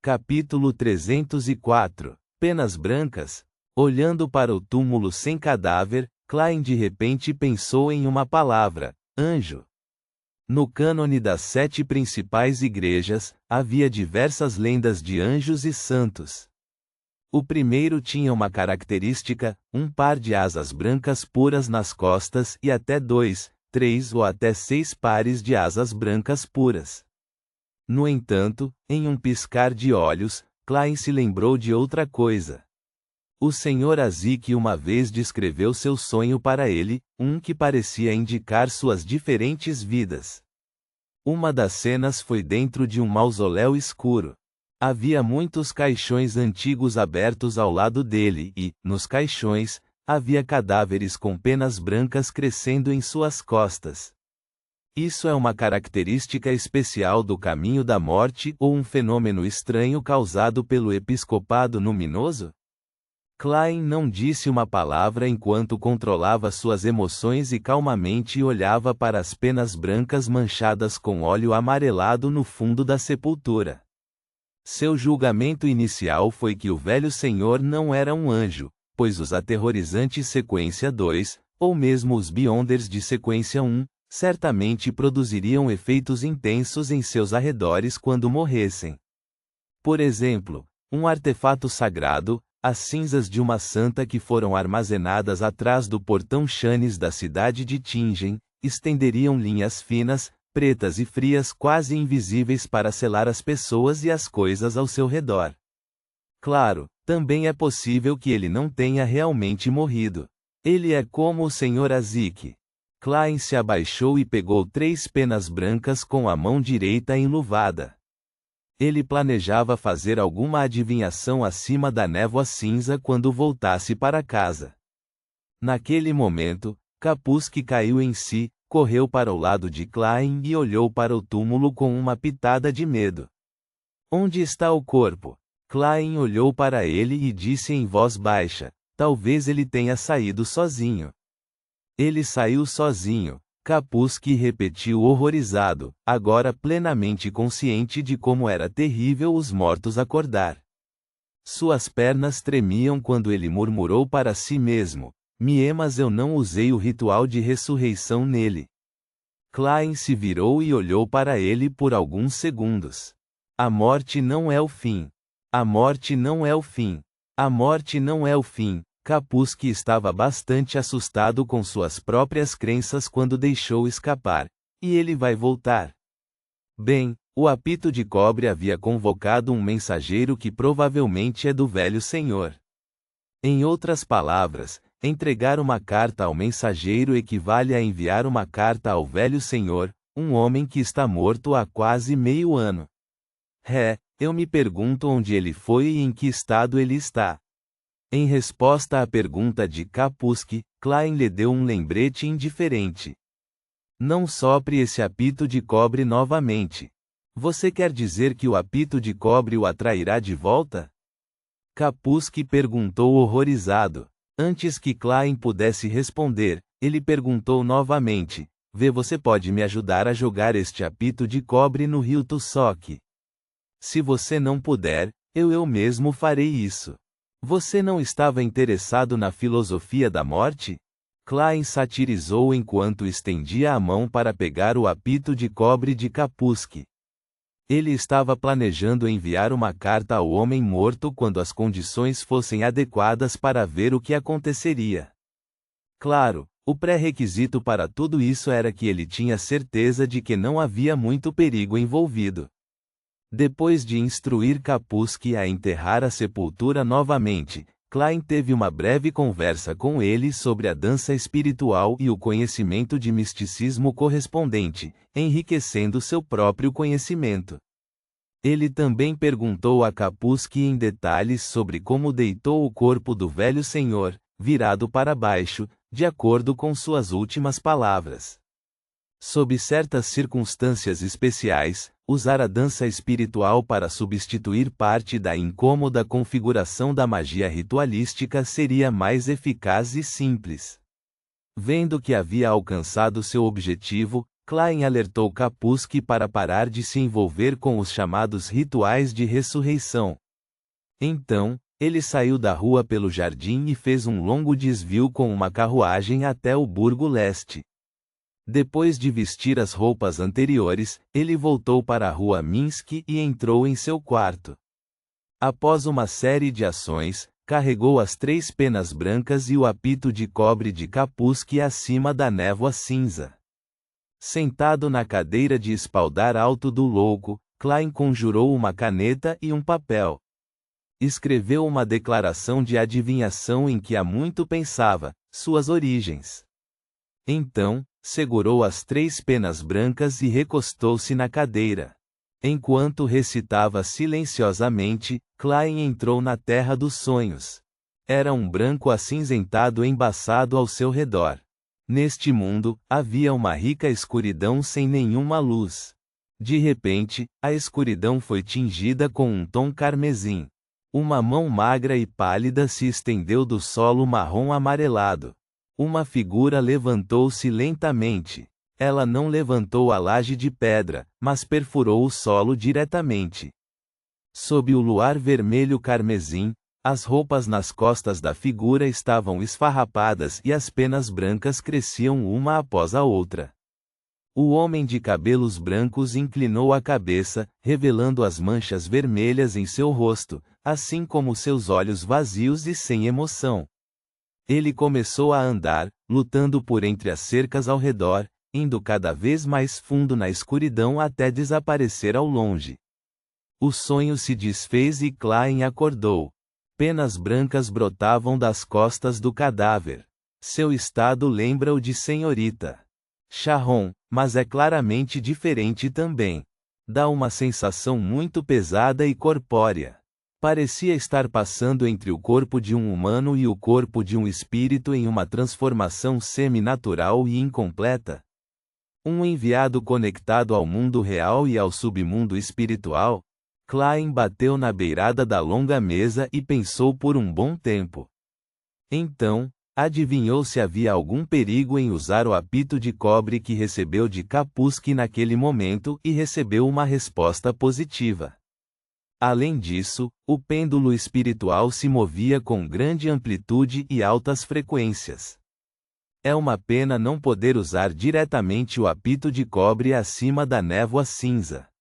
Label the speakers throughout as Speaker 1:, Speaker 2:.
Speaker 1: Capítulo 304. Penas brancas. Olhando para o túmulo sem cadáver, Klein de repente pensou em uma palavra: anjo. No cânone das 7 principais igrejas, havia diversas lendas de anjos e santos. O primeiro tinha uma característica: um par de asas brancas puras nas costas e até 2, 3 ou até 6 pares de asas brancas puras. No entanto, em um piscar de olhos, Klein se lembrou de outra coisa. O Sr. Azik uma vez descreveu seu sonho para ele, um que parecia indicar suas diferentes vidas. Uma das cenas foi dentro de um mausoléu escuro. Havia muitos caixões antigos abertos ao lado dele e, nos caixões, havia cadáveres com penas brancas crescendo em suas costas. Isso é uma característica especial do caminho da morte ou um fenômeno estranho causado pelo episcopado luminoso? Klein não disse uma palavra enquanto controlava suas emoções e calmamente olhava para as penas brancas manchadas com óleo amarelado no fundo da sepultura. Seu julgamento inicial foi que o velho senhor não era um anjo, pois os aterrorizantes sequência 2, ou mesmo os Beyonders de sequência 1, certamente produziriam efeitos intensos em seus arredores quando morressem. Por exemplo, um artefato sagrado, as cinzas de uma santa que foram armazenadas atrás do portão Chanes da cidade de Tingen, estenderiam linhas finas, pretas e frias quase invisíveis para selar as pessoas e as coisas ao seu redor. Claro, também é possível que ele não tenha realmente morrido. Ele é como o Sr. Azik. Klein se abaixou e pegou 3 penas brancas com a mão direita enluvada. Ele planejava fazer alguma adivinhação acima da névoa cinza quando voltasse para casa. Naquele momento, Kapuski caiu em si, correu para o lado de Klein e olhou para o túmulo com uma pitada de medo. Onde está o corpo? Klein olhou para ele e disse em voz baixa: talvez ele tenha saído sozinho. Ele saiu sozinho. Kapuski repetiu horrorizado, agora plenamente consciente de como era terrível os mortos acordar. Suas pernas tremiam quando ele murmurou para si mesmo: mas eu não usei o ritual de ressurreição nele. Klein se virou e olhou para ele por alguns segundos. A morte não é o fim. A morte não é o fim. A morte não é o fim. Kapuski estava bastante assustado com suas próprias crenças quando deixou escapar. E ele vai voltar. Bem, o apito de cobre havia convocado um mensageiro que provavelmente é do velho senhor. Em outras palavras, entregar uma carta ao mensageiro equivale a enviar uma carta ao velho senhor, um homem que está morto há quase meio ano. Eu me pergunto onde ele foi e em que estado ele está. Em resposta à pergunta de Kapuski, Klein lhe deu um lembrete indiferente. Não sopre esse apito de cobre novamente. Você quer dizer que o apito de cobre o atrairá de volta? Kapuski perguntou horrorizado. Antes que Klein pudesse responder, ele perguntou novamente: você pode me ajudar a jogar este apito de cobre no rio Tussock? Se você não puder, eu mesmo farei isso. Você não estava interessado na filosofia da morte? Klein satirizou enquanto estendia a mão para pegar o apito de cobre de Kapuski. Ele estava planejando enviar uma carta ao homem morto quando as condições fossem adequadas para ver o que aconteceria. Claro, o pré-requisito para tudo isso era que ele tinha certeza de que não havia muito perigo envolvido. Depois de instruir Kapuski a enterrar a sepultura novamente, Klein teve uma breve conversa com ele sobre a dança espiritual e o conhecimento de misticismo correspondente, enriquecendo seu próprio conhecimento. Ele também perguntou a Kapuski em detalhes sobre como deitou o corpo do velho senhor, virado para baixo, de acordo com suas últimas palavras. Sob certas circunstâncias especiais, usar a dança espiritual para substituir parte da incômoda configuração da magia ritualística seria mais eficaz e simples. Vendo que havia alcançado seu objetivo, Klein alertou Kapusci para parar de se envolver com os chamados rituais de ressurreição. Então, ele saiu da rua pelo jardim e fez um longo desvio com uma carruagem até o Burgo Leste. Depois de vestir as roupas anteriores, ele voltou para a rua Minsk e entrou em seu quarto. Após uma série de ações, carregou as 3 penas brancas e o apito de cobre de Kapusci acima da névoa cinza. Sentado na cadeira de espaldar alto do louco, Klein conjurou uma caneta e um papel. Escreveu uma declaração de adivinhação em que há muito pensava, suas origens. Então, segurou as 3 penas brancas e recostou-se na cadeira. Enquanto recitava silenciosamente, Klein entrou na terra dos sonhos. Era um branco acinzentado embaçado ao seu redor. Neste mundo, havia uma rica escuridão sem nenhuma luz. De repente, a escuridão foi tingida com um tom carmesim. Uma mão magra e pálida se estendeu do solo marrom amarelado. Uma figura levantou-se lentamente. Ela não levantou a laje de pedra, mas perfurou o solo diretamente. Sob o luar vermelho carmesim, as roupas nas costas da figura estavam esfarrapadas e as penas brancas cresciam uma após a outra. O homem de cabelos brancos inclinou a cabeça, revelando as manchas vermelhas em seu rosto, assim como seus olhos vazios e sem emoção. Ele começou a andar, lutando por entre as cercas ao redor, indo cada vez mais fundo na escuridão até desaparecer ao longe. O sonho se desfez e Klein acordou. Penas brancas brotavam das costas do cadáver. Seu estado lembra o de senhorita Sharon, mas é claramente diferente também. Dá uma sensação muito pesada e corpórea. Parecia estar passando entre o corpo de um humano e o corpo de um espírito em uma transformação semi-natural e incompleta. Um enviado conectado ao mundo real e ao submundo espiritual. Klein bateu na beirada da longa mesa e pensou por um bom tempo. Então, adivinhou se havia algum perigo em usar o apito de cobre que recebeu de Kapusci naquele momento e recebeu uma resposta positiva. Além disso, o pêndulo espiritual se movia com grande amplitude e altas frequências. É uma pena não poder usar diretamente o apito de cobre acima da névoa cinza.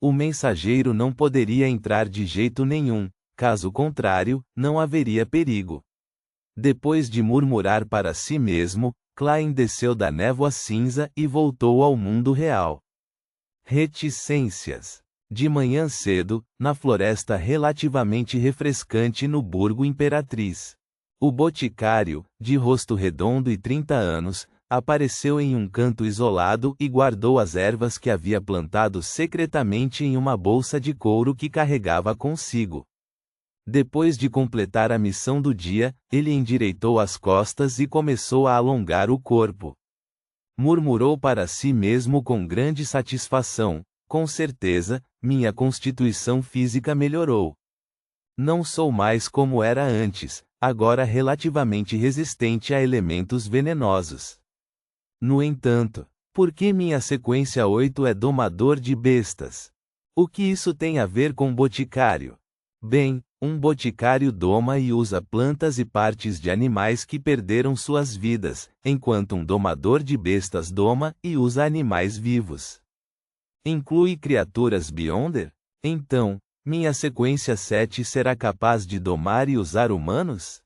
Speaker 1: O mensageiro não poderia entrar de jeito nenhum, caso contrário, não haveria perigo. Depois de murmurar para si mesmo, Klein desceu da névoa cinza e voltou ao mundo real. Reticências. De manhã cedo, na floresta relativamente refrescante no Burgo Imperatriz. O boticário, de rosto redondo e 30 anos, apareceu em um canto isolado e guardou as ervas que havia plantado secretamente em uma bolsa de couro que carregava consigo. Depois de completar a missão do dia, ele endireitou as costas e começou a alongar o corpo. Murmurou para si mesmo com grande satisfação: com certeza, minha constituição física melhorou. Não sou mais como era antes, agora relativamente resistente a elementos venenosos. No entanto, por que minha sequência 8 é domador de bestas? O que isso tem a ver com boticário? Bem, um boticário doma e usa plantas e partes de animais que perderam suas vidas, enquanto um domador de bestas doma e usa animais vivos. Inclui criaturas Beyonder? Então, minha sequência 7 será capaz de domar e usar humanos?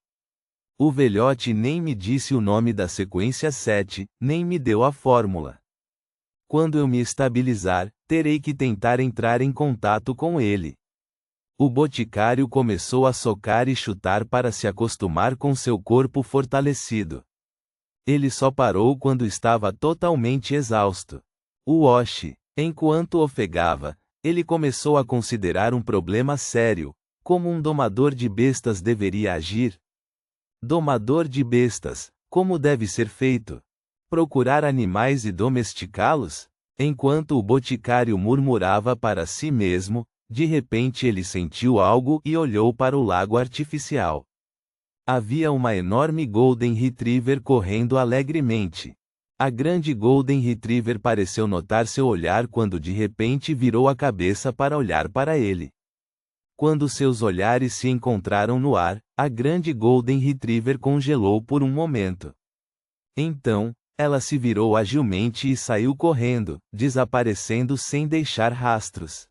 Speaker 1: O velhote nem me disse o nome da sequência 7, nem me deu a fórmula. Quando eu me estabilizar, terei que tentar entrar em contato com ele. O boticário começou a socar e chutar para se acostumar com seu corpo fortalecido. Ele só parou quando estava totalmente exausto. Oxi, enquanto ofegava, ele começou a considerar um problema sério: como um domador de bestas deveria agir? Domador de bestas, como deve ser feito? Procurar animais e domesticá-los? Enquanto o boticário murmurava para si mesmo, de repente ele sentiu algo e olhou para o lago artificial. Havia uma enorme Golden Retriever correndo alegremente. A grande Golden Retriever pareceu notar seu olhar quando de repente virou a cabeça para olhar para ele. Quando seus olhares se encontraram no ar, a grande Golden Retriever congelou por um momento. Então, ela se virou agilmente e saiu correndo, desaparecendo sem deixar rastros.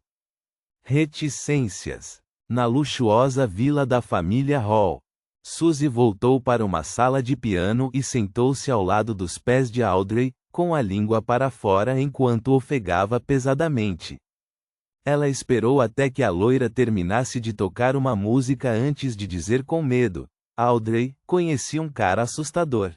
Speaker 1: Reticências. Na luxuosa vila da família Hall, Suzy voltou para uma sala de piano e sentou-se ao lado dos pés de Audrey, com a língua para fora enquanto ofegava pesadamente. Ela esperou até que a loira terminasse de tocar uma música antes de dizer com medo: Audrey, conheci um cara assustador.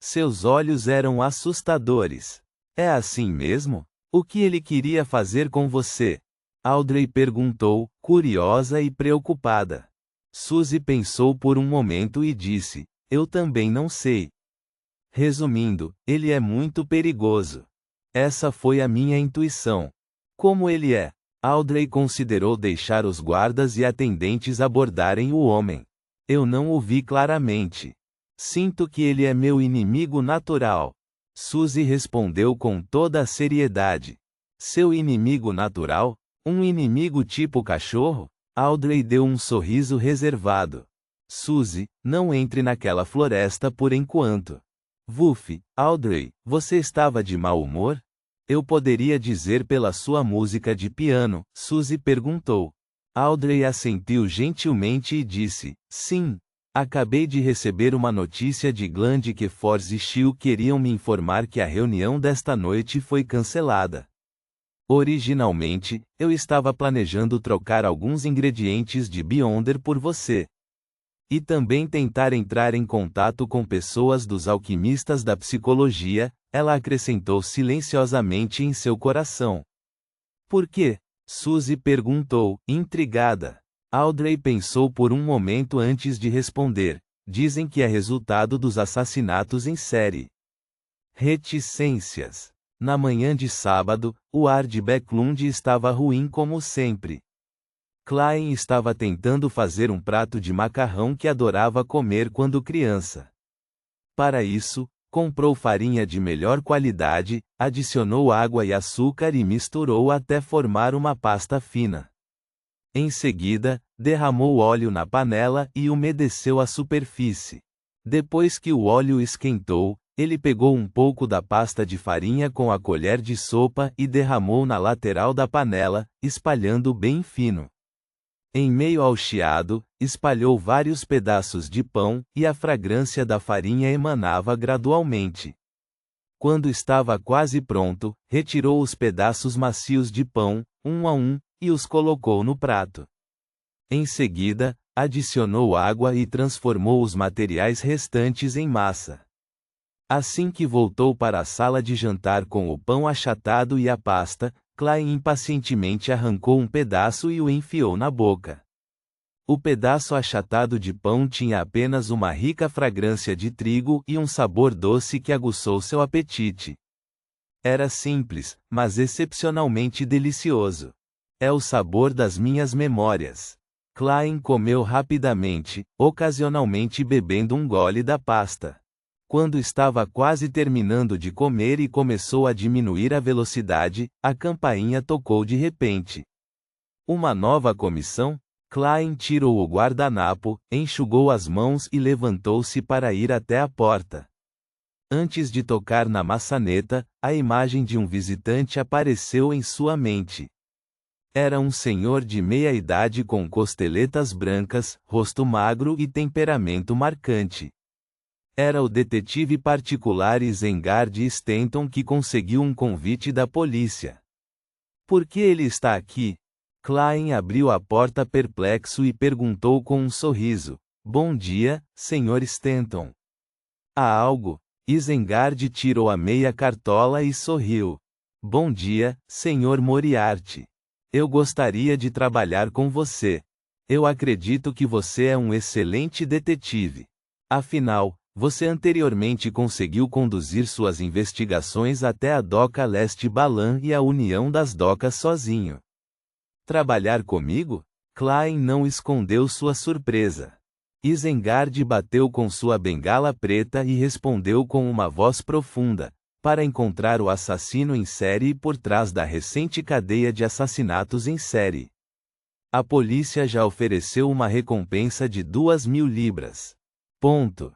Speaker 1: Seus olhos eram assustadores. É assim mesmo? O que ele queria fazer com você? Audrey perguntou, curiosa e preocupada. Suzy pensou por um momento e disse: eu também não sei. Resumindo, ele é muito perigoso. Essa foi a minha intuição. Como ele é? Audrey considerou deixar os guardas e atendentes abordarem o homem. Eu não o vi claramente. Sinto que ele é meu inimigo natural. Suzy respondeu com toda a seriedade. Seu inimigo natural? Um inimigo tipo cachorro? Audrey deu um sorriso reservado. Suzy, não entre naquela floresta por enquanto. Vuff, Audrey, você estava de mau humor? Eu poderia dizer pela sua música de piano, Suzy perguntou. Audrey assentiu gentilmente e disse, sim. Acabei de receber uma notícia de Gland que Force e Shield queriam me informar que a reunião desta noite foi cancelada. Originalmente, eu estava planejando trocar alguns ingredientes de Beyonder por você. E também tentar entrar em contato com pessoas dos alquimistas da psicologia, ela acrescentou silenciosamente em seu coração. Por quê? Suzy perguntou, intrigada. Audrey pensou por um momento antes de responder. Dizem que é resultado dos assassinatos em série. Reticências. Na manhã de sábado, o ar de Backlund estava ruim como sempre. Klein estava tentando fazer um prato de macarrão que adorava comer quando criança. Para isso, comprou farinha de melhor qualidade, adicionou água e açúcar e misturou até formar uma pasta fina. Em seguida, derramou óleo na panela e umedeceu a superfície. Depois que o óleo esquentou, ele pegou um pouco da pasta de farinha com a colher de sopa e derramou na lateral da panela, espalhando bem fino. Em meio ao chiado, espalhou vários pedaços de pão, e a fragrância da farinha emanava gradualmente. Quando estava quase pronto, retirou os pedaços macios de pão, um a um, e os colocou no prato. Em seguida, adicionou água e transformou os materiais restantes em massa. Assim que voltou para a sala de jantar com o pão achatado e a pasta, Klein impacientemente arrancou um pedaço e o enfiou na boca. O pedaço achatado de pão tinha apenas uma rica fragrância de trigo e um sabor doce que aguçou seu apetite. Era simples, mas excepcionalmente delicioso. É o sabor das minhas memórias. Klein comeu rapidamente, ocasionalmente bebendo um gole da pasta. Quando estava quase terminando de comer e começou a diminuir a velocidade, a campainha tocou de repente. Uma nova comissão? Klein tirou o guardanapo, enxugou as mãos e levantou-se para ir até a porta. Antes de tocar na maçaneta, a imagem de um visitante apareceu em sua mente. Era um senhor de meia-idade com costeletas brancas, rosto magro e temperamento marcante. Era o detetive particular Isengard Stanton que conseguiu um convite da polícia. Por que ele está aqui? Klein abriu a porta perplexo e perguntou com um sorriso. Bom dia, Sr. Stanton. Há algo? Isengard tirou a meia cartola e sorriu. Bom dia, Sr. Moriarty. Eu gostaria de trabalhar com você. Eu acredito que você é um excelente detetive. Afinal, você anteriormente conseguiu conduzir suas investigações até a Doca Leste Balan e a União das Docas sozinho. Trabalhar comigo? Klein não escondeu sua surpresa. Isengard bateu com sua bengala preta e respondeu com uma voz profunda, para encontrar o assassino em série por trás da recente cadeia de assassinatos em série. A polícia já ofereceu uma recompensa de 2.000 libras. Ponto.